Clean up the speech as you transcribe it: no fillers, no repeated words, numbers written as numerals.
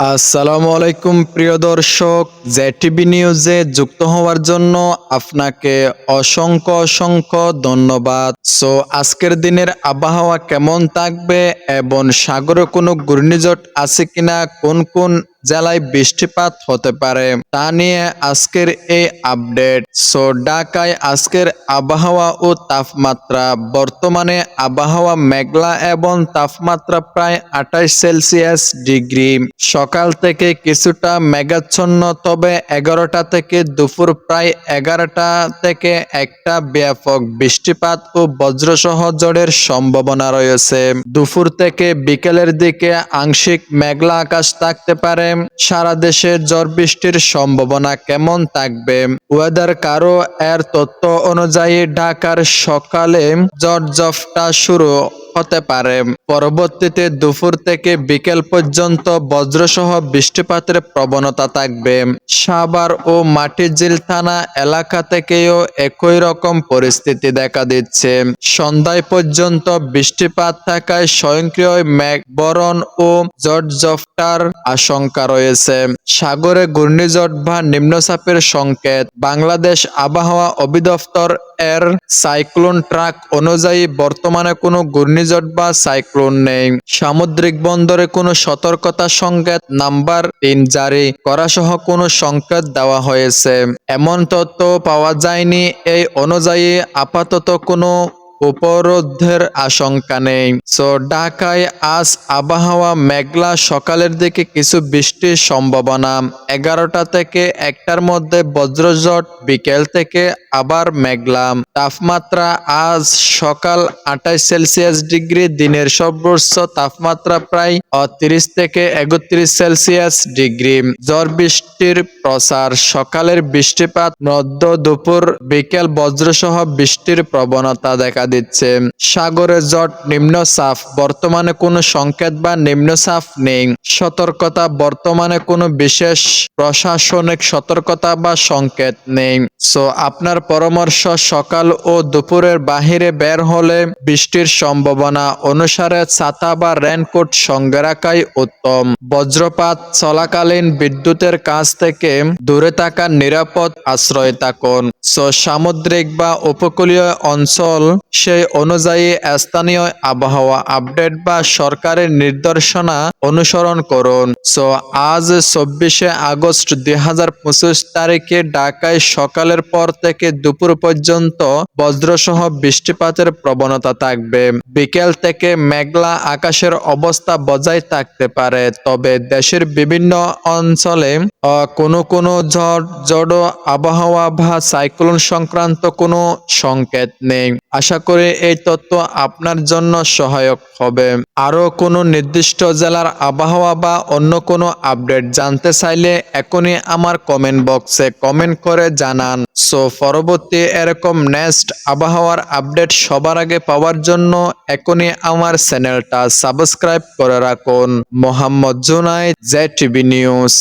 আসসালামু আলাইকুম প্রিয় দর্শক, জেটিভি নিউজে যুক্ত হওয়ার জন্য আপনাকে অসংখ্য ধন্যবাদ। আজকের দিনের আবহাওয়া কেমন থাকবে এবং সাগরে কোনো ঘূর্ণিঝড় আছে কিনা, কোন কোন জেলায় বৃষ্টিপাত হতে পারে তা নিয়ে আজকের এই আপডেট। ঢাকায় আজকের আবহাওয়া ও তাপমাত্রা। বর্তমানে আবহাওয়া মেঘলা এবং তাপমাত্রা প্রায় 28 ডিগ্রি। সকাল থেকে কিছুটা মেঘাচ্ছন্ন, তবে 11টা থেকে দুপুর প্রায় 11টা থেকে একটা ব্যাপক বৃষ্টিপাত ও বজ্রসহ ঝড়ের সম্ভাবনা রয়েছে। দুপুর থেকে বিকেলের দিকে আংশিক মেঘলা আকাশ থাকতে পারে। সারা দেশে ঝড় বৃষ্টির সম্ভাবনা কেমন থাকবে? ওয়েদার কারো এর তথ্য অনুযায়ী ঢাকার সকালে ঝড় শুরু হতে পারে। পরবর্তীতে দুপুর থেকে বিকেল পর্যন্ত বজ্রসহ বৃষ্টিপাতের প্রবণতা থাকবে। সাভার ও মাটিঝিল থানা এলাকা থেকেও একই রকম পরিস্থিতি দেখা দিচ্ছে। সন্ধ্যায় পর্যন্ত বৃষ্টিপাত থাকায় স্বয়ংক্রিয় মেঘবরণ ও ঝড় আশঙ্কা রয়েছে। সাগরে ঘূর্ণিঝড় বা নিম্নচাপের সংকেত। বাংলাদেশ আবহাওয়া অধিদপ্তর এর সাইক্লোন ট্র্যাক অনুযায়ী বর্তমানে কোনো ঘূর্ণিঝড় বা সাইক্লোন নেই। সামুদ্রিক বন্দরে কোনো সতর্কতা সংকেত নাম্বার 3 জারি করা সহ কোনো সংকেত দেওয়া হয়েছে এমন তথ্য পাওয়া যায়নি। এই অনুযায়ী আপাতত কোনো উপরোধের আশঙ্কা নেই। ঢাকায় আজ আবহাওয়া মেঘলা, সকালের দিকে কিছু বৃষ্টির সম্ভাবনা। 11টা থেকে 1টার মধ্যে বজ্রঝড়, বিকেল থেকে আবার মেঘলা। তাপমাত্রা আজ সকাল 28 ডিগ্রি, দিনের সর্বোচ্চ তাপমাত্রা প্রায় 30 থেকে 31 ডিগ্রি। ঝড় বৃষ্টির প্রসার। সকালের বৃষ্টিপাত, মধ্য দুপুর বিকেল বজ্রসহ বৃষ্টির প্রবণতা দেখা দিচ্ছে। সাগরে ঝড়, নিম্নচাপ। বর্তমানে কোনো সংকেত বা নিম্নচাপ নেই। সতর্কতা। বর্তমানে কোনো বিশেষ প্রশাসনিক সতর্কতা বা সংকেত নেই। আপনার পরামর্শ, সকাল ও দুপুরের বাহিরে বের হলে বৃষ্টির সম্ভাবনা অনুসারে ছাতা বা রেনকোট সঙ্গে রাখাই উত্তম। বজ্রপাত চলাকালীন বিদ্যুতের কাছ থেকে দূরে থাকার নিরাপদ আশ্রয় থাকুন। সামুদ্রিক বা উপকূলীয় অঞ্চল সেই অনুযায়ী স্থানীয় আবহাওয়া আপডেট বা সরকারের নির্দেশনা অনুসরণ করুন। আজ 24 আগস্ট 2025 তারিখে ঢাকায় সকালের পর থেকে দুপুর পর্যন্ত বজ্রসহ বৃষ্টিপাতের প্রবণতা থাকবে। বিকেল থেকে মেঘলা আকাশের অবস্থা বজায় থাকতে পারে, তবে দেশের বিভিন্ন অঞ্চলে কোনো ঝড় আবহাওয়া বা সাইক্লোন সংক্রান্ত কোনো সংকেত নেই। আশা করি এই তথ্য আপনার জন্য সহায়ক হবে। আরও কোনো নির্দিষ্ট জেলার আবহাওয়া বা অন্য কোনো আপডেট জানতে চাইলে এখনই আমার কমেন্ট বক্সে কমেন্ট করে জানান। পরবর্তী এরকম নেক্সট আবহাওয়ার আপডেট সবার আগে পাওয়ার জন্য এখনই আমার চ্যানেলটা সাবস্ক্রাইব করে রাখুন। Mohammad Junaid, JTV news.